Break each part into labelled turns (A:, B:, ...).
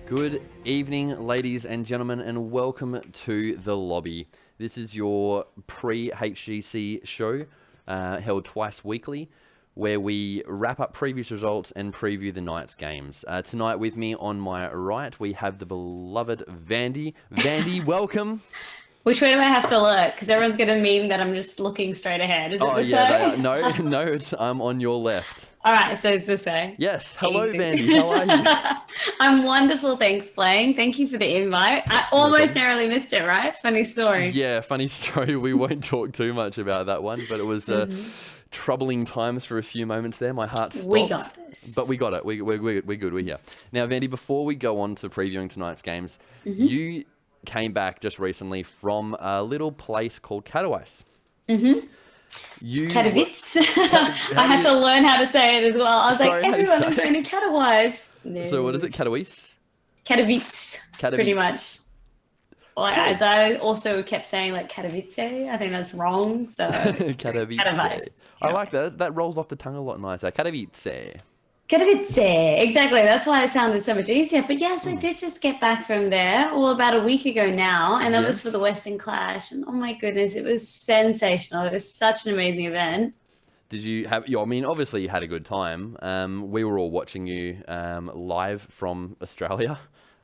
A: Good evening, ladies and gentlemen, and welcome to The Lobby. This is your pre-HGC show, held twice weekly, where we wrap up previous results and preview the night's games. Tonight with me on my right, we have the beloved Vandy. Vandy, welcome.
B: Which way do I have to look? Because everyone's going to meme that I'm just looking straight ahead. Is it this way?
A: No, I'm on your left.
B: All right, so it's this way.
A: Yes. Hello, Easy. Vandy. How are you?
B: I'm wonderful. Thanks, Blaine. Thank you for the invite. I almost narrowly missed it, right? Funny story.
A: Yeah, funny story. We won't talk too much about that one, but it was troubling times for a few moments there. My heart stopped.
B: We got this.
A: But we got it. We're good. We're here. Now, Vandy, before we go on to previewing tonight's games, you came back just recently from a little place called Katowice.
B: Katowice. I had to learn how to say it as well. I was like, everyone, I'm going to Katowice. No.
A: So what is it, Katowice?
B: Katowice, pretty much. Well, as I also kept saying, like, Katowice, I think that's wrong, so...
A: Katowice. I like that. That rolls off the tongue a lot nicer. Katowice.
B: Katowice, exactly. That's why it sounded so much easier. But yes, I did just get back from there, about a week ago now, and that was for the Western Clash. And oh my goodness, it was sensational. It was such an amazing event.
A: Did you have? I mean, obviously you had a good time. We were all watching you live from Australia,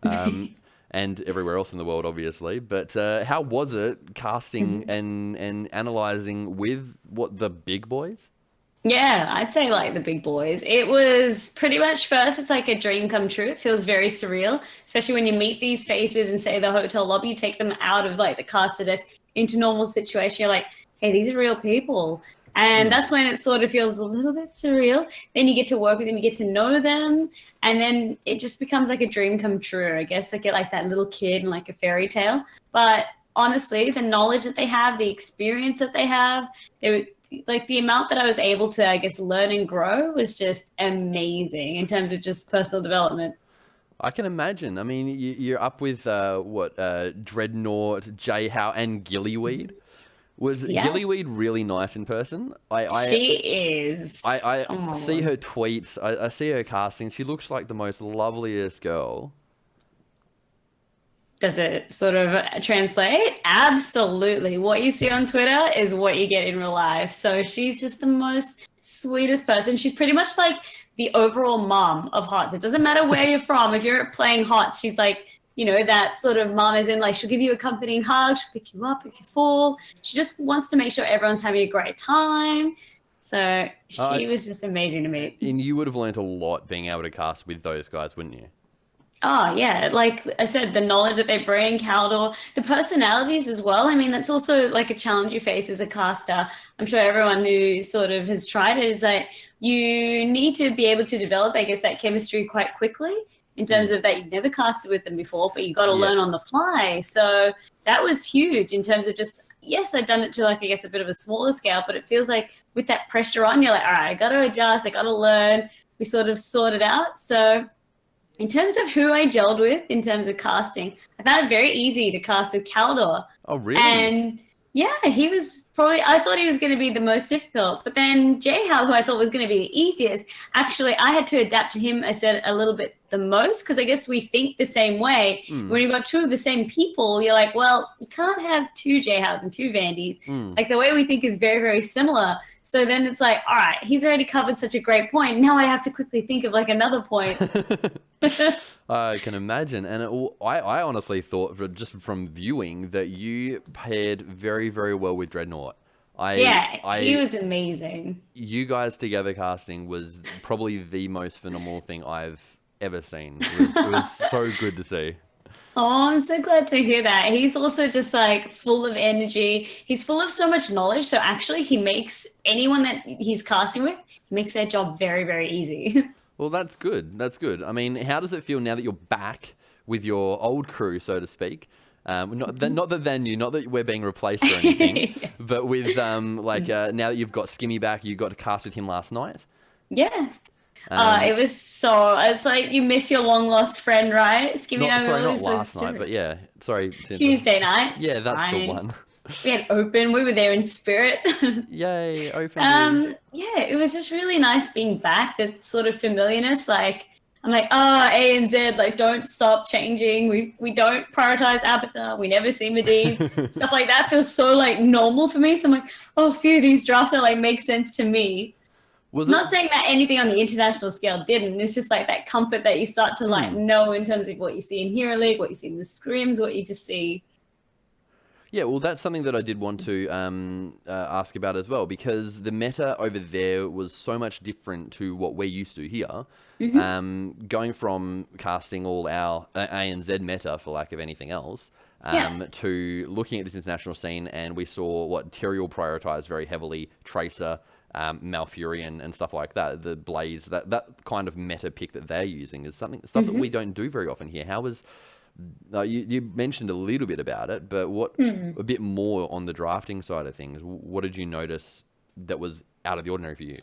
A: and everywhere else in the world, obviously. But how was it casting and analyzing with the big boys?
B: Yeah, I'd say like the big boys. It was pretty much first, it's like a dream come true. It feels very surreal, especially when you meet these faces and say the hotel lobby, you take them out of like the caster desk into normal situation. You're like, hey, these are real people. And that's when it sort of feels a little bit surreal. Then you get to work with them, you get to know them, and then it just becomes like a dream come true. I guess like that little kid and like a fairy tale. But honestly, the knowledge that they have, the experience that they have, like the amount that I was able to, I guess, learn and grow was just amazing in terms of just personal development.
A: I can imagine. I mean, you're up with Dreadnought, Jay Howe, and Gillyweed. Was
B: Yeah,
A: Gillyweed really nice in person?
B: she is.
A: I
B: Oh my
A: see
B: lord.
A: her tweets. I see her casting. She looks like the most loveliest girl.
B: Does it sort of translate? Absolutely. What you see on Twitter is what you get in real life. So she's just the most sweetest person. She's pretty much like the overall mom of HOTS. It doesn't matter where you're from. If you're playing HOTS, she's like, that sort of mom is in like, she'll give you a comforting hug, she'll pick you up if you fall. She just wants to make sure everyone's having a great time. So
A: Uh,
B: she was just amazing to meet.
A: and you would have learnt a lot being able to cast with those guys, wouldn't you?
B: Oh, yeah. Like I said, the knowledge that they bring, Caldor, the personalities as well. I mean, that's also like a challenge you face as a caster. I'm sure everyone who sort of has tried it is that you need to be able to develop, I guess, that chemistry quite quickly in terms
A: Mm.
B: of that you've never casted with them before, but you got to
A: Yeah.
B: learn on the fly. So that was huge in terms of just, yes, I'd done it to like, I guess, a bit of a smaller scale, but it feels like with that pressure on, you're like, all right, I got to adjust, I got to learn. We sort of sorted out. So, in terms of who I gelled with, in terms of casting, I found it very easy to cast with Caldor.
A: Oh, really?
B: And yeah, he was probably, I thought he was going to be the most difficult. But then Jayhao, who I thought was going to be the easiest, actually, I had to adapt to him, I said, a little bit the most, because I guess we think the same way.
A: Mm.
B: When you've got two of the same people, you're like, well, you can't have two Jayhaos and two Vandys.
A: Mm.
B: Like the way we think is very, very similar. So then it's like, all right, he's already covered such a great point. Now I have to quickly think of like another point.
A: I can imagine, and I honestly thought, just from viewing, that you paired very, very well with Dreadnought.
B: Yeah, he
A: I,
B: was amazing.
A: you guys together casting was probably the most phenomenal thing I've ever seen. It was so good to see.
B: Oh, I'm so glad to hear that. He's also just like full of energy. He's full of so much knowledge. So actually, he makes anyone that he's casting with, he makes their job very, very easy.
A: Well, that's good. That's good. I mean, how does it feel now that you're back with your old crew, so to speak? Not that they're new, not that we're being replaced or anything, but with now that you've got Skimmy back, you got to cast with him last night.
B: Yeah.
A: Um,
B: It was so, it's like you miss your long lost friend, right? Skimmy
A: not
B: and I
A: sorry, not
B: always like
A: last night, but yeah, sorry,
B: Tuesday night.
A: Yeah,
B: It's
A: that's the
B: fine.
A: one.
B: We had open, we were there in spirit.
A: Yay, open you.
B: Yeah, it was just really nice being back. That sort of familiarness, like I'm like, oh, A and Z, like don't stop changing. We don't prioritize Abatha. We never see Medivh. Stuff like that feels so like normal for me. So I'm like, oh, phew, these drafts are like make sense to me.
A: Was
B: Not
A: it?
B: saying that anything on the international scale didn't. It's just like that comfort that you start to like know in terms of what you see in Hero League, what you see in the scrims, what you just see.
A: Yeah, well, that's something that I did want to ask about as well, because the meta over there was so much different to what we're used to here. Going from casting all our A and Z meta, for lack of anything else,
B: Yeah.
A: to looking at this international scene, and we saw what Tyrael prioritized very heavily, Tracer, Malfurion, and stuff like that. The Blaze, that kind of meta pick that they're using is stuff that we don't do very often here. How was you mentioned a little bit about it, but what a bit more on the drafting side of things? What did you notice that was out of the ordinary for you?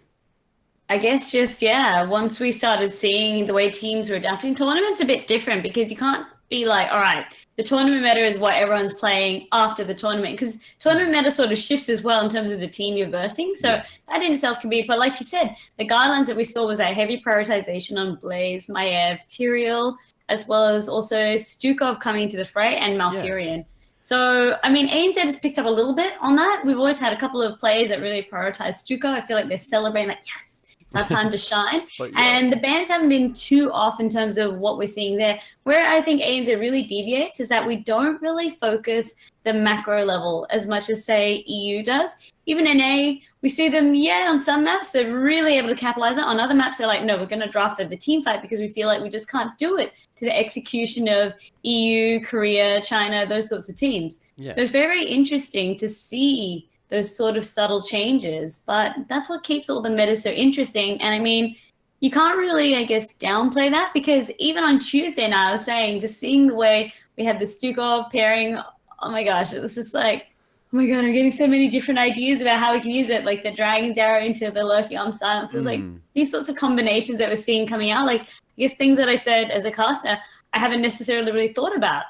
B: I guess just, yeah, once we started seeing the way teams were adapting, tournaments a bit different because you can't be like, all right, the tournament meta is what everyone's playing after the tournament, because tournament meta sort of shifts as well in terms of the team you're versing. So
A: Yeah.
B: that in itself can be, but like you said, the guidelines that we saw was a heavy prioritization on Blaze, Maiev, Tyrael, as well as also Stukov coming into the fray and Malfurion. So, I mean, ANZ has picked up a little bit on that. We've always had a couple of players that really prioritize Stukov. I feel like they're celebrating like, yes, it's our time to shine.
A: But yeah.
B: And the bans haven't been too off in terms of what we're seeing there. Where I think ANZ really deviates is that we don't really focus the macro level as much as, say, EU does. Even NA, we see them, on some maps, they're really able to capitalize it. On other maps, they're like, no, we're going to draft for the team fight because we feel like we just can't do it to the execution of EU, Korea, China, those sorts of teams.
A: Yeah.
B: So it's very interesting to see those sort of subtle changes, but that's what keeps all the meta so interesting. And I mean, you can't really, I guess, downplay that, because even on Tuesday night, I was saying, just seeing the way we had the Stukov pairing, oh my gosh, it was just like, oh my god, I'm getting so many different ideas about how we can use it, like the dragon's arrow into the lurking arm silence. It was like these sorts of combinations that we're seeing coming out. Like, I guess things that I said as a caster, I haven't necessarily really thought about.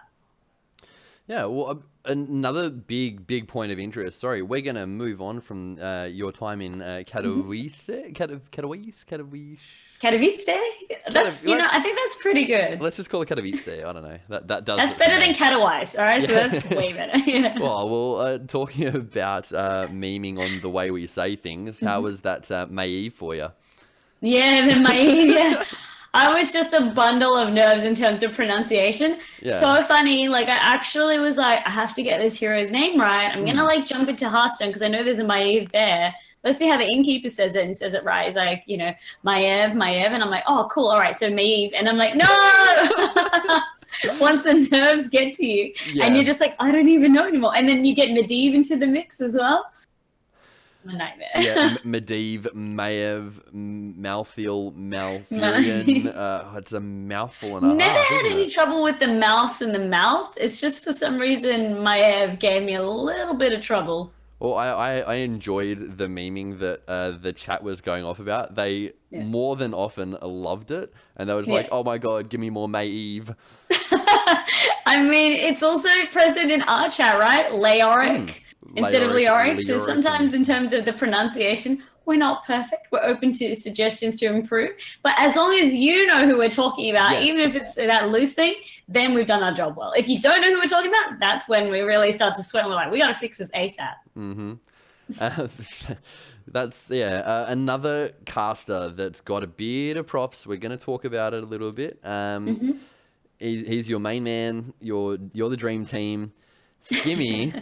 A: Yeah, well, another big point of interest. Sorry, we're gonna move on from your time in Katowice.
B: Katowice? That's, I think that's pretty good.
A: Let's just call it Katowice. I don't know. That does.
B: That's better than Katowice, all right? So that's way better. Yeah.
A: Well, talking about memeing on the way we say things, how was that May for you?
B: Yeah, the May, yeah. I was just a bundle of nerves in terms of pronunciation.
A: Yeah.
B: So funny. Like, I actually was like, I have to get this hero's name right. I'm gonna like jump into Hearthstone because I know there's a Maeve there. Let's see how the innkeeper says it and says it right. He's like, Maeve, and I'm like, oh, cool, all right, so Maeve, and I'm like, no. Once the nerves get to you, and you're just like, I don't even know anymore, and then you get Medivh into the mix as well. A nightmare.
A: Yeah, Medivh, Maeve, Malthusian. It's a mouthful and a
B: Never
A: half.
B: had any trouble with the mouse and the mouth. It's just for some reason Maeve gave me a little bit of trouble.
A: Well, I enjoyed the memeing that the chat was going off about. They more than often loved it, and they were just like, "Oh my god, give me more Maeve."
B: I mean, it's also present in our chat, right? Leoric instead of Leoric. So sometimes, in terms of the pronunciation, we're not perfect. We're open to suggestions to improve. But as long as you know who we're talking about, even if it's that loose thing, then we've done our job well. If you don't know who we're talking about, that's when we really start to sweat and we're like, we got to fix this ASAP.
A: That's, another caster that's got a bit of props. We're going to talk about it a little bit. He's your main man. You're the dream team. Skimmy.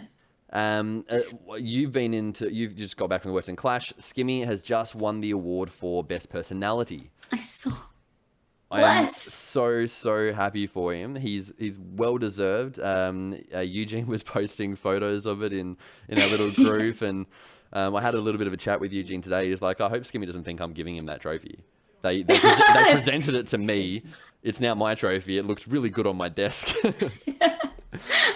A: You've just got back from the Western Clash. Skimmy has just won the award for Best Personality.
B: I saw.
A: I am so happy for him. He's well deserved. Eugene was posting photos of it in our little group, and I had a little bit of a chat with Eugene today. He's like, I hope Skimmy doesn't think I'm giving him that trophy. They presented it to me. It's now my trophy. It looks really good on my desk.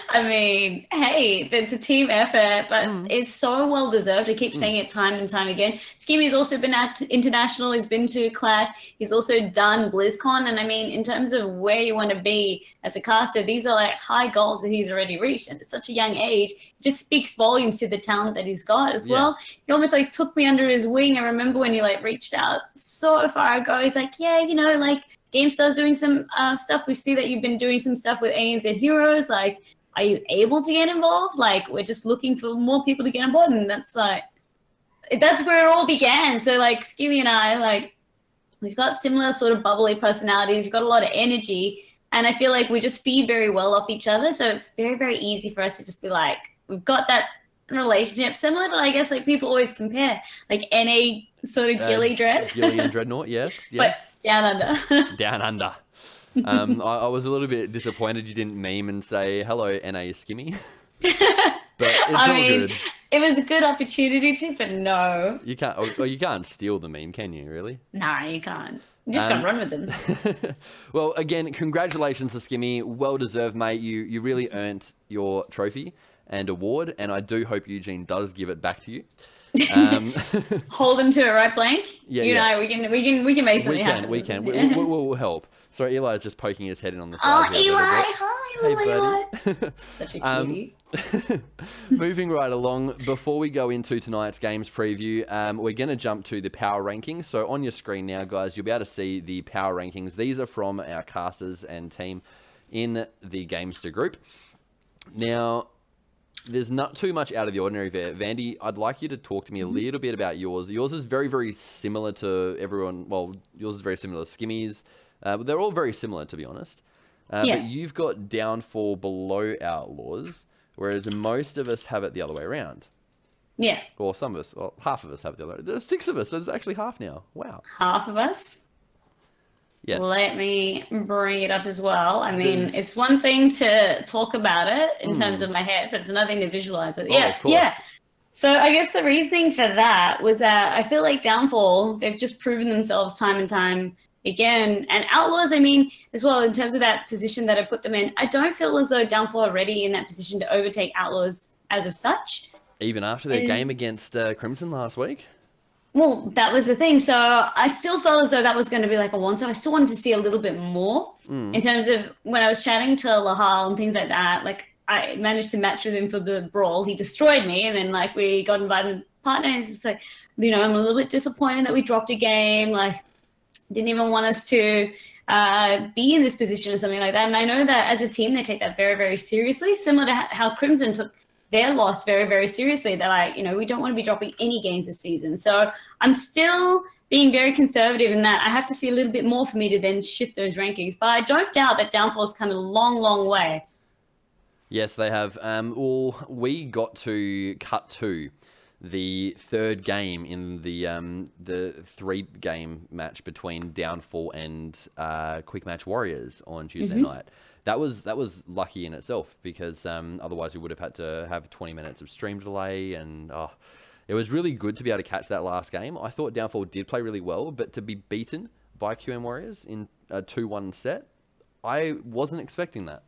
B: I mean, hey, it's a team effort, but it's so well deserved. I keep saying it time and time again. Skimmy's also been at international. He's been to Clash. He's also done BlizzCon. And I mean, in terms of where you want to be as a caster, these are like high goals that he's already reached. And at such a young age, it just speaks volumes to the talent that he's got as well. He almost like took me under his wing. I remember when he like reached out so far ago. He's like, GameStar's doing some stuff. We see that you've been doing some stuff with ANZ Heroes. Like, are you able to get involved? Like, we're just looking for more people to get on board. And that's where it all began. So like Skimmy and I, like, we've got similar sort of bubbly personalities. We've got a lot of energy. And I feel like we just feed very well off each other. So it's very, very easy for us to just be like, we've got that relationship similar to, I guess, like people always compare. Like NA sort of Gilly Dread.
A: Gilly and Dreadnought, yes.
B: But down under.
A: Down under. I was a little bit disappointed you didn't meme and say, hello, NA Skimmy. But it's good.
B: It was a good opportunity to, but no.
A: You can't steal the meme, can you, really?
B: Nah, you can't. You just gotta run with them.
A: Well, again, congratulations to Skimmy. Well deserved, mate. You really earned your trophy and award, and I do hope Eugene does give it back to you.
B: Hold him to it, right, Blank?
A: Yeah,
B: know, we can make something happen.
A: We can. We'll help. Sorry, Eli's just poking his head in on the side.
B: Oh, Eli! Hi,
A: hey,
B: Eli. Such a cutie.
A: Moving right along, before we go into tonight's games preview, we're going to jump to the power rankings. So on your screen now, guys, you'll be able to see the power rankings. These are from our casters and team in the Gamester group. Now, there's not too much out of the ordinary there. Vandy, I'd like you to talk to me a little bit about yours. Yours is very, very similar to everyone. Well, yours is very similar to Skimmy's. They're all very similar, to be honest. But you've got downfall below Outlaws, whereas most of us have it the other way around.
B: Yeah.
A: Or some of us, or half of us have it the other way. There's 6 of us, so there's actually half now. Wow.
B: Half of us?
A: Yes.
B: Let me bring it up as well. I mean, it's one thing to talk about it in terms of my head, but it's another thing to visualize it.
A: Oh, of course.
B: So I guess the reasoning for that was that I feel like Downfall, they've just proven themselves time and time again. And Outlaws, I mean, as well, in terms of that position that I put them in, I don't feel as though Downfall are ready in that position to overtake Outlaws as of such.
A: Even after their game against Crimson last week?
B: Well, that was the thing. So I still felt as though that was going to be like a one. So I still wanted to see a little bit more in terms of when I was chatting to Lahal and things like that. Like I managed to match with him for the brawl. He destroyed me, and then like we got invited to partners. It's like, I'm a little bit disappointed that we dropped a game. Like didn't even want us to be in this position or something like that. And I know that as a team, they take that very, very seriously, similar to how Crimson took their loss very, very seriously. They're like, we don't want to be dropping any games this season. So I'm still being very conservative in that I have to see a little bit more for me to then shift those rankings. But I don't doubt that Downfall's come a long, long way.
A: Yes, they have. Well, we got to cut to the third game in the 3-game match between Downfall and Quick Match Warriors on Tuesday night. That was lucky in itself because otherwise we would have had to have 20 minutes of stream delay, and it was really good to be able to catch that last game. I thought Downfall did play really well, but to be beaten by QM Warriors in a 2-1 set, I wasn't expecting that.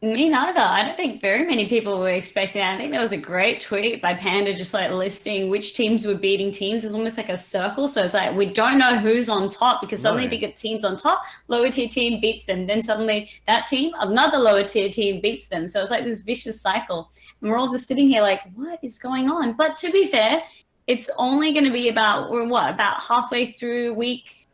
B: Me neither. I don't think very many people were expecting that. I think there was a great tweet by Panda just like listing which teams were beating teams. It's almost like a circle. So it's like we don't know who's on top because suddenly they get teams on top, lower tier team beats them. Then suddenly that team, another lower tier team beats them. So it's like this vicious cycle. And we're all just sitting here like, what is going on? But to be fair, it's only going to be about halfway through week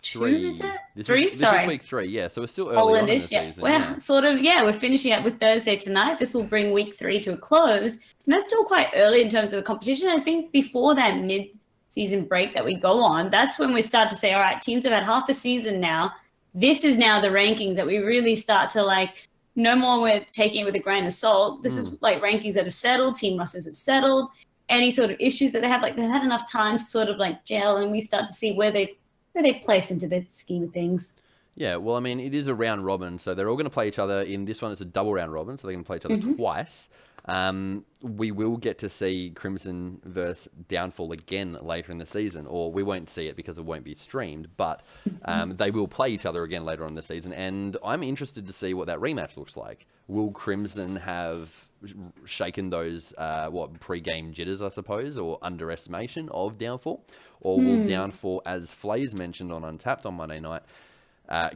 B: 2, is it?
A: This
B: Sorry.
A: is week 3, yeah. So we're still early on in the season.
B: We're finishing up with Thursday tonight. This will bring week 3 to a close. And that's still quite early in terms of the competition. I think before that mid-season break that we go on, that's when we start to say, all right, teams have had half a season now. This is now the rankings that we really start to like, no more with taking it with a grain of salt. This is like rankings that have settled, team rosters have settled, any sort of issues that they have, like they've had enough time to sort of like gel, and we start to see where they place into the scheme of things.
A: Yeah, well, I mean, it is a round robin, so they're all going to play each other. In this one, it's a double round robin, so they're going to play each other twice. We will get to see Crimson versus Downfall again later in the season, or we won't see it because it won't be streamed, but they will play each other again later on in the season, and I'm interested to see what that rematch looks like. Will Crimson have shaken those pre-game jitters, I suppose, or underestimation of Downfall, or will Downfall, as Flays mentioned on Untapped on Monday night,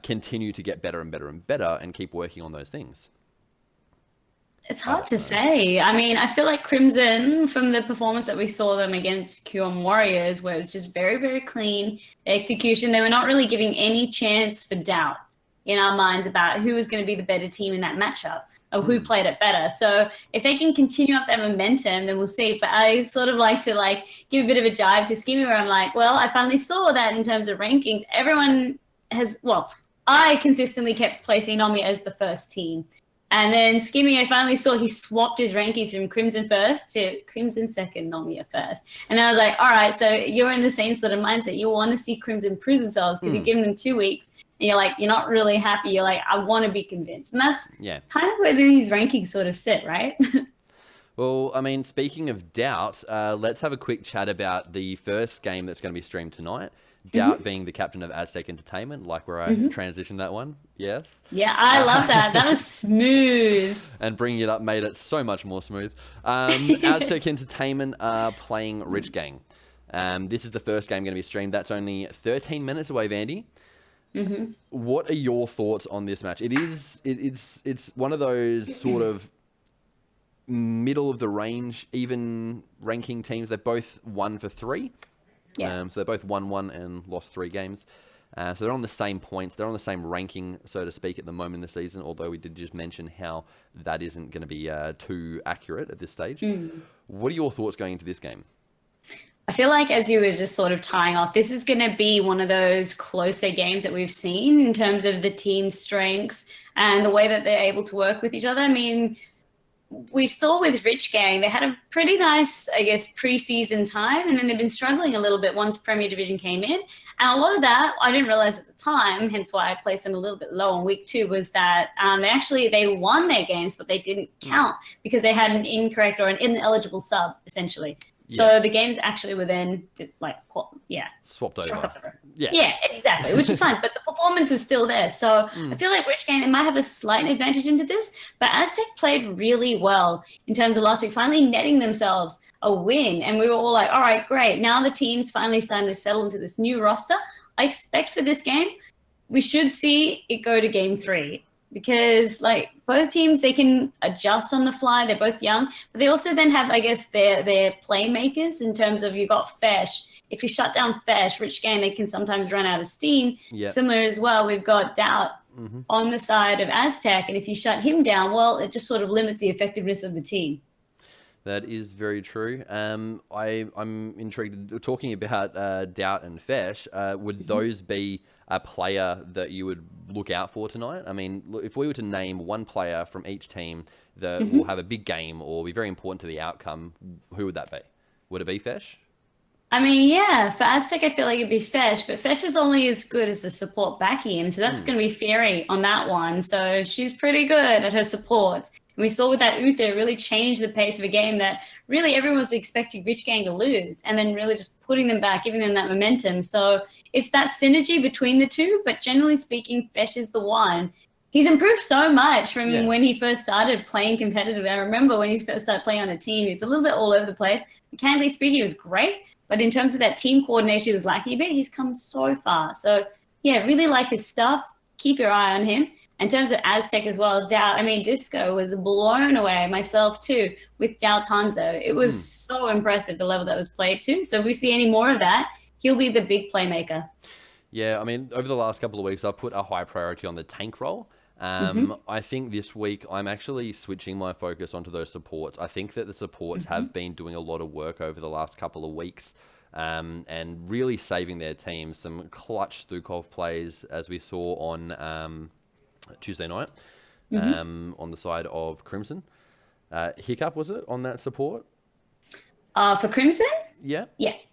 A: continue to get better and better and better and keep working on those things?
B: It's hard to say. I mean, I feel like Crimson, from the performance that we saw them against QM Warriors, where it was just very, very clean execution, they were not really giving any chance for doubt in our minds about who was going to be the better team in that matchup, or who played it better. So if they can continue up that momentum, then we'll see. But I sort of like to give a bit of a jibe to Skimmy, where I'm like, well, I finally saw that in terms of rankings, everyone has, I consistently kept placing Nomi as the first team. And then Skimmy, I finally saw he swapped his rankings from Crimson first to Crimson second, Nomia first. And I was like, all right, so you're in the same sort of mindset. You want to see Crimson prove themselves because you've given them 2 weeks. And you're like, you're not really happy. You're like, I want to be convinced. And that's kind of where these rankings sort of sit, right?
A: Well, I mean, speaking of doubt, let's have a quick chat about the first game that's going to be streamed tonight. Doubt being the captain of Aztec Entertainment, like where I transitioned that one. Yes.
B: Yeah, I love that. That was smooth.
A: And bringing it up made it so much more smooth. Aztec Entertainment are playing Rich Gang. This is the first game going to be streamed. That's only 13 minutes away, Vandy. What are your thoughts on this match? It's one of those sort of middle of the range, even ranking teams. They're both 1 for 3.
B: Yeah.
A: So they're both 1-1 and lost 3 games. So they're on the same points. They're on the same ranking, so to speak, at the moment in the season, although we did just mention how that isn't going to be too accurate at this stage. What are your thoughts going into this game?
B: I feel like, as you were just sort of tying off, this is going to be one of those closer games that we've seen in terms of the team's strengths and the way that they're able to work with each other. I mean, we saw with Rich Gang, they had a pretty nice, I guess, preseason time, and then they've been struggling a little bit once Premier Division came in. And a lot of that, I didn't realize at the time, hence why I placed them a little bit low on week 2, was that they won their games, but they didn't count because they had an incorrect or an ineligible sub, essentially. So the games actually were then, swapped
A: over.
B: Yeah, exactly, which is fine. But the performance is still there. So I
A: Mm.
B: feel like Rich Gang, they might have a slight advantage into this, but Aztec played really well in terms of last week, finally netting themselves a win. And we were all like, all right, great. Now the team's finally starting to settle into this new roster. I expect for this game, we should see it go to game 3 because like both teams, they can adjust on the fly. They're both young, but they also then have, I guess, their playmakers in terms of you got Fesh. If you shut down Fesh, Rich Gang, they can sometimes run out of steam.
A: Yep.
B: Similar as well, we've got Doubt on the side of Aztec, and if you shut him down, well, it just sort of limits the effectiveness of the team.
A: That is very true. I'm intrigued. Talking about Doubt and Fesh, would those be a player that you would look out for tonight? I mean, if we were to name one player from each team that will have a big game or be very important to the outcome, who would that be? Would it be Fesh?
B: I mean, yeah, for Aztec, I feel like it'd be Fesh, but Fesh is only as good as the support backing him. So that's going to be Fairy on that one. So she's pretty good at her support. And we saw with that Uther, it really changed the pace of a game that really everyone was expecting Rich Gang to lose and then really just putting them back, giving them that momentum. So it's that synergy between the two, but generally speaking, Fesh is the one. He's improved so much from when he first started playing competitively. I remember when he first started playing on a team, he's a little bit all over the place. Mechanically speaking, he was great. But in terms of that team coordination, he was lacking a bit. He's come so far. So, yeah, really like his stuff. Keep your eye on him. In terms of Aztec as well, Doubt, I mean, Disco was blown away, myself too, with Doubt's Hanzo. It was so impressive, the level that was played to. So if we see any more of that, he'll be the big playmaker.
A: Yeah, I mean, over the last couple of weeks, I've put a high priority on the tank role. I think this week I'm actually switching my focus onto those supports. I think that the supports have been doing a lot of work over the last couple of weeks and really saving their team. Some clutch Stukov plays, as we saw on Tuesday night on the side of Crimson. Hiccup, was it, on that support?
B: For Crimson?
A: Yeah.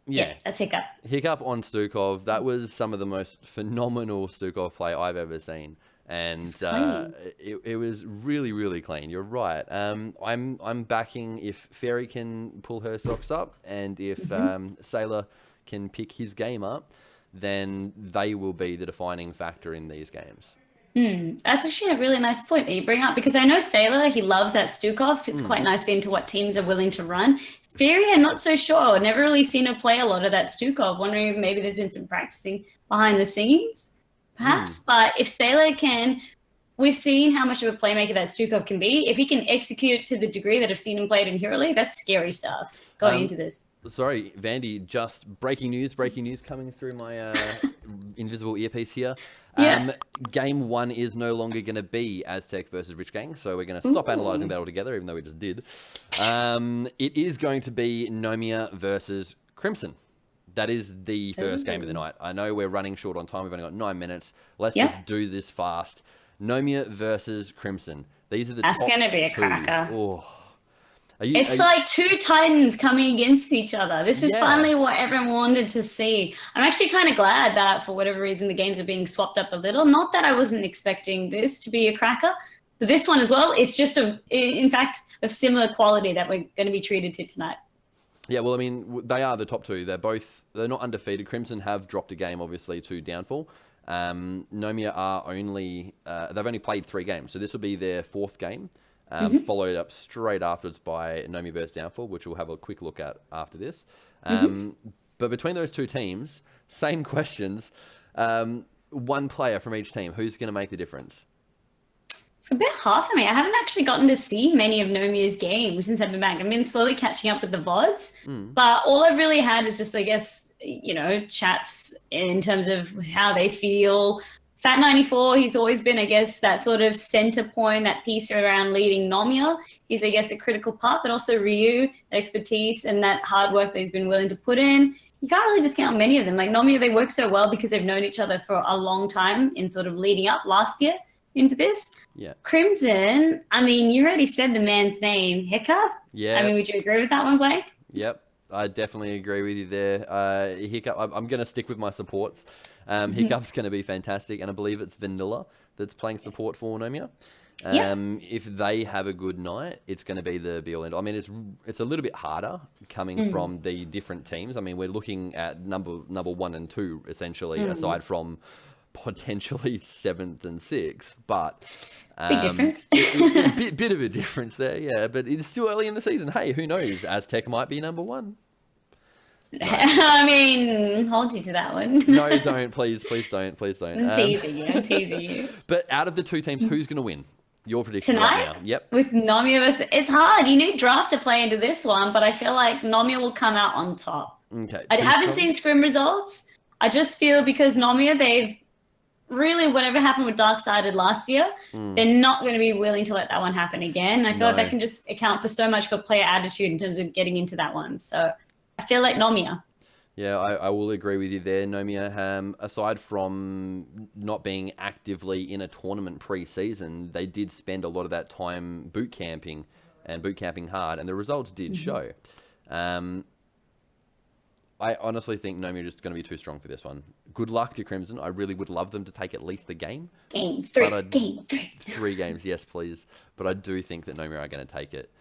B: Yeah, that's Hiccup.
A: Hiccup on Stukov. That was some of the most phenomenal Stukov play I've ever seen. And it was really, really clean. You're right. I'm backing if Fairy can pull her socks up and if Sailor can pick his game up, then they will be the defining factor in these games.
B: That's actually a really nice point that you bring up because I know Sailor, he loves that Stukov. Fits quite nicely into what teams are willing to run. Fairy, I'm not so sure. Never really seen her play a lot of that Stukov. Wondering if maybe there's been some practicing behind the scenes, perhaps. But if Sailor can, we've seen how much of a playmaker that Stukov can be. If he can execute to the degree that I've seen him played in Hero League, that's scary stuff going into this.
A: Sorry, Vandy, just breaking news coming through my invisible earpiece here. Game 1 is no longer going to be Aztec versus Rich Gang, so we're going to stop analysing that altogether, even though we just did. It is going to be Nomia versus Crimson. That is the first game of the night. I know we're running short on time. We've only got 9 minutes. Let's just do this fast. Nomia versus Crimson. These are the
B: That's
A: top
B: going to be a
A: two.
B: cracker.
A: Oh.
B: It's like two titans coming against each other. This is finally what everyone wanted to see. I'm actually kind of glad that for whatever reason the games are being swapped up a little. Not that I wasn't expecting this to be a cracker, but this one as well, it's just in fact of similar quality that we're going to be treated to tonight.
A: Yeah, well, I mean, they are the top two. They're not undefeated. Crimson have dropped a game, obviously, to Downfall. Nomia are they've only played 3 games, so this will be their 4th game. Followed up straight afterwards by Nomia vs Downfall, which we'll have a quick look at after this. But between those two teams, same questions. One player from each team. Who's going to make the difference?
B: It's a bit hard for me. I haven't actually gotten to see many of Nomia's games since I've been back. I've been slowly catching up with the VODs. But all I've really had is just, I guess, chats in terms of how they feel. Fat94, he's always been, I guess, that sort of center point, that piece around leading Nomia. He's, I guess, a critical part, but also Ryu, that expertise and that hard work that he's been willing to put in. You can't really discount many of them. Like Nomia, they work so well because they've known each other for a long time in sort of leading up last year into this.
A: Yeah.
B: Crimson, I mean, you already said the man's name, Hiccup.
A: Yeah.
B: I mean, would you agree with that one, Blake?
A: Yep. I definitely agree with you there. Hiccup, I'm going to stick with my supports. Hiccup's going to be fantastic, and I believe it's Vanilla that's playing support for Nomia. If they have a good night, it's going to be the be all end. I mean, it's a little bit harder coming from the different teams. I mean, we're looking at number 1 and 2 essentially, aside from potentially 7th and 6th, but
B: Big difference.
A: bit of a difference there, yeah. But it's still early in the season. Hey, who knows? Aztec might be number 1. No.
B: I mean, hold you to that one.
A: No, don't. Please don't. Please don't.
B: I'm teasing you. I'm teasing you.
A: But out of the 2 teams, who's going to win? Your prediction
B: Tonight?
A: right now. Yep.
B: With Nomiya versus... It's hard. You need draft to play into this one, but I feel like Nomiya will come out on top.
A: Okay.
B: I haven't seen scrim results. I just feel because Nomiya, they've really, whatever happened with Dark-Sided last year, they're not going to be willing to let that one happen again. I feel like that can just account for so much for player attitude in terms of getting into that one. So I feel like Nomiya.
A: Yeah, I will agree with you there, Nomiya. Aside from not being actively in a tournament pre-season, they did spend a lot of that time boot camping hard, and the results did show. I honestly think Nomiya are just going to be too strong for this one. Good luck to Crimson. I really would love them to take at least a game.
B: Game 3. Game 3.
A: 3 games, yes, please. But I do think that Nomiya are going to take it.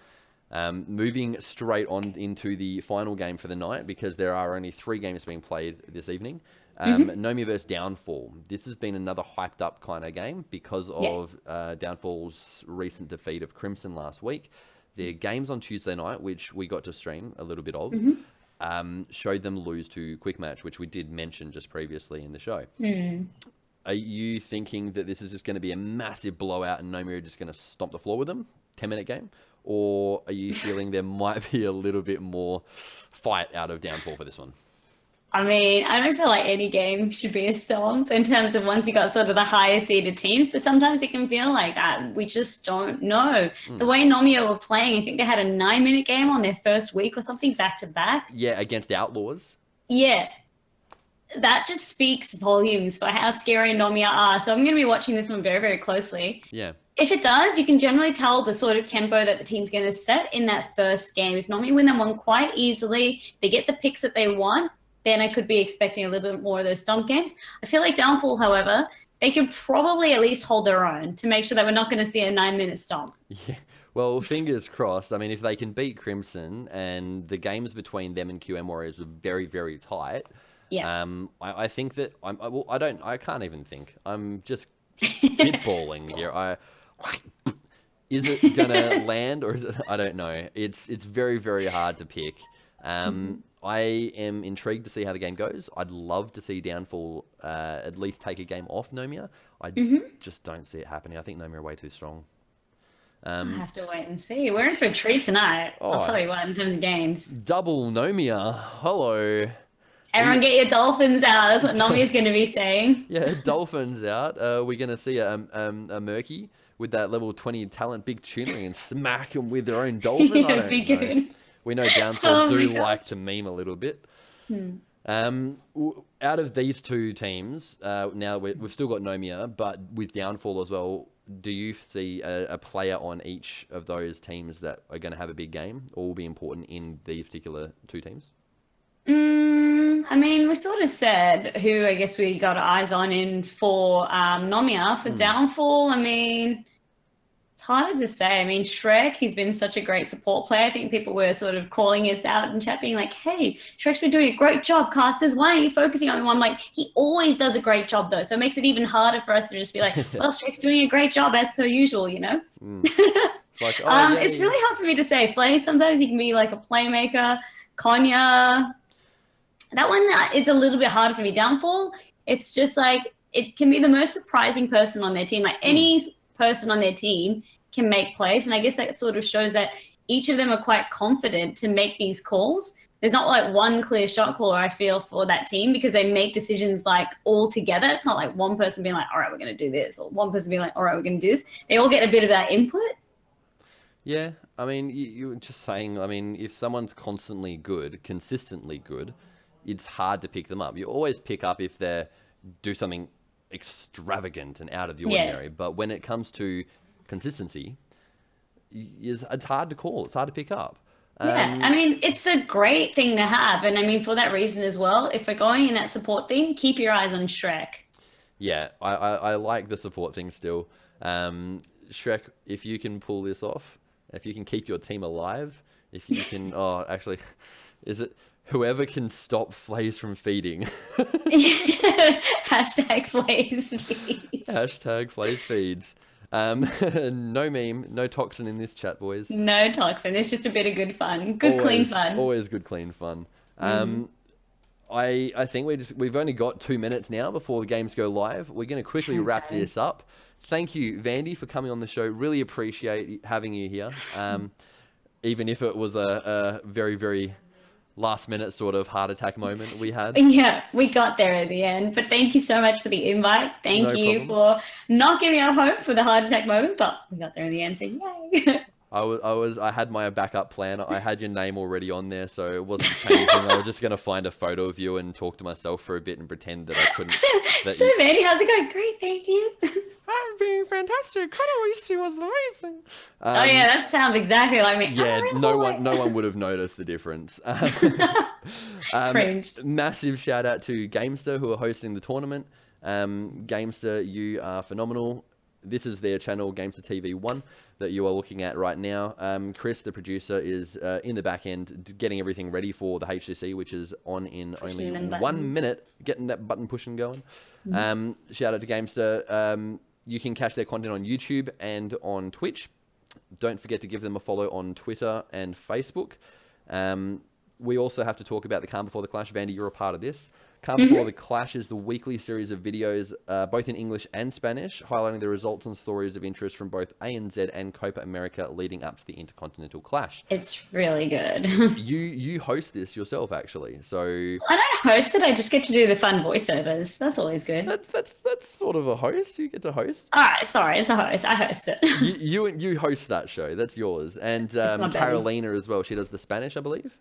A: Moving straight on into the final game for the night, because there are only 3 games being played this evening. Nomiya versus Downfall. This has been another hyped up kind of game because of Downfall's recent defeat of Crimson last week. Their games on Tuesday night, which we got to stream a little bit of, showed them lose to Quick Match, which we did mention just previously in the show. Are you thinking that this is just going to be a massive blowout and Nomiya are just going to stomp the floor with them? 10-minute game? Or are you feeling there might be a little bit more fight out of Downfall for this one?
B: I mean, I don't feel like any game should be a stomp in terms of once you got sort of the higher seeded teams, but sometimes it can feel like that. We just don't know. The way Nomiya were playing, I think they had a 9-minute game on their first week or something back to back.
A: Yeah, against Outlaws.
B: Yeah. That just speaks volumes for how scary Nomiya are. So I'm going to be watching this one very, very closely.
A: Yeah.
B: If it does, you can generally tell the sort of tempo that the team's going to set in that first game. If Nomiya win that one quite easily, they get the picks that they want, then I could be expecting a little bit more of those stomp games. I feel like Downfall, however, they could probably at least hold their own to make sure that we're not going to see a 9-minute stomp.
A: Yeah. Well, fingers crossed. I mean, if they can beat Crimson and the games between them and QM Warriors were very, very tight.
B: Yeah.
A: I think that I can't even think. I'm just spitballing here. Is it gonna land or is it? I don't know. It's very, very hard to pick. I am intrigued to see how the game goes. I'd love to see Downfall at least take a game off Nomiya. I just don't see it happening. I think Nomiya are way too strong.
B: I'll have to wait and see. We're in for a treat tonight. I'll tell you what, in terms of games.
A: Double Nomiya. Hello.
B: Everyone get your dolphins out. That's what Nomiya's going to be saying.
A: Yeah, dolphins out. We're going to see a Murky with that level 20 talent, big tuning, and smack them with their own dolphin.
B: Yeah,
A: I don't know.
B: good.
A: We know Downfall do like to meme a little bit. Out of these 2 teams, now we've still got Nomiya, but with Downfall as well, do you see a player on each of those teams that are going to have a big game or will be important in these particular 2 teams?
B: I mean, we sort of said who I guess we got eyes on in for Nomiya. For Downfall, I mean, it's hard to say. I mean, Shrek, he's been such a great support player. I think people were sort of calling us out in chat being like, hey, Shrek's been doing a great job, casters. Why aren't you focusing on him? I'm like, he always does a great job, though. So it makes it even harder for us to just be like, well, Shrek's doing a great job as per usual, you know?
A: Like,
B: it's really hard for me to say. Flay, sometimes he can be like a playmaker. Konya, that one is a little bit harder for me. Downfall, it's just like it can be the most surprising person on their team. Like any person on their team can make plays, and I guess that sort of shows that each of them are quite confident to make these calls. There's not like one clear shot caller, I feel, for that team because they make decisions like all together. It's not like one person being like, all right, we're going to do this, or one person being like, all right, we're going to do this. They all get a bit of that input.
A: Yeah, I mean, you were just saying, I mean, if someone's constantly good, consistently good, it's hard to pick them up. You always pick up if they do something extravagant and out of the ordinary. Yeah. But when it comes to consistency, it's hard to call. It's hard to pick up.
B: Yeah, I mean, it's a great thing to have. And I mean, for that reason as well, if we're going in that support thing, keep your eyes on Shrek.
A: Yeah, I like the support thing still. Shrek, if you can pull this off, if you can keep your team alive, if you can... actually, is it... Whoever can stop fleas from feeding.
B: Hashtag flays feeds.
A: Hashtag fleas feeds. No meme, no toxin in this chat, boys.
B: No toxin. It's just a bit of good fun. Good, clean fun.
A: Always good, clean fun. I think we've only got 2 minutes now before the games go live. We're going to quickly wrap this up. Thank you, Vandy, for coming on the show. Really appreciate having you here. Even if it was a very, very last minute sort of heart attack moment we had.
B: Yeah, we got there at the end. But thank you so much for the invite. Thank you for not giving up hope for the heart attack moment, but we got there in the end, so yay.
A: I had my backup plan. I had your name already on there, so it wasn't changing. I was just gonna find a photo of you and talk to myself for a bit and pretend that I couldn't.
B: Vandy, how's it going? Great, thank you.
A: I'm being fantastic. I wish she was amazing.
B: Oh yeah, that sounds exactly like me.
A: Yeah, no one would have noticed the difference.
B: Cringe.
A: Massive shout out to Gamester who are hosting the tournament. Gamester, you are phenomenal. This is their channel, Gamester TV 1, that you are looking at right now. Chris, the producer, is in the back end getting everything ready for the HCC, which is on in only 1 minute, getting that button pushing going. Shout out to Gamester. You can catch their content on YouTube and on Twitch. Don't forget to give them a follow on Twitter and Facebook. We also have to talk about the Calm Before the Clash. Vandy, you're a part of this. Calm Before the Clash is the weekly series of videos, both in English and Spanish, highlighting the results and stories of interest from both ANZ and Copa America leading up to the Intercontinental Clash.
B: It's really good.
A: You host this yourself, actually, so...
B: I don't host it, I just get to do the fun voiceovers. That's always good.
A: That's sort of a host. You get to host.
B: Alright, sorry, it's a host. I host it.
A: You host that show. That's yours. And Carolina as well. She does the Spanish, I believe.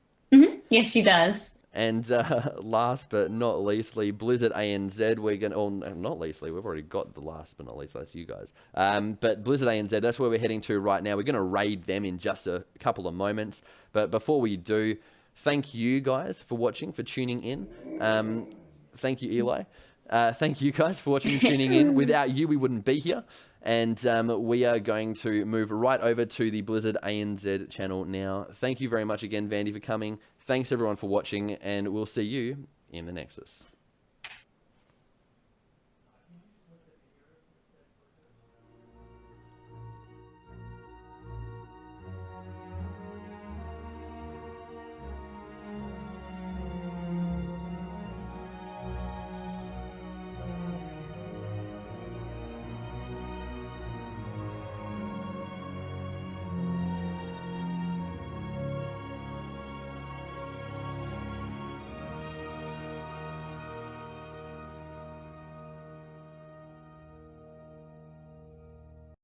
B: Yes, she does.
A: And last but not leastly, Blizzard ANZ, we're going to, oh, not leastly, we've already got the last but not least, that's you guys. But Blizzard ANZ, that's where we're heading to right now. We're going to raid them in just a couple of moments. But before we do, thank you guys for watching, for tuning in. Thank you, Eli. Thank you guys for watching and tuning in. Without you, we wouldn't be here. And we are going to move right over to the Blizzard ANZ channel now. Thank you very much again, Vandy, for coming. Thanks everyone for watching, and we'll see you in the Nexus.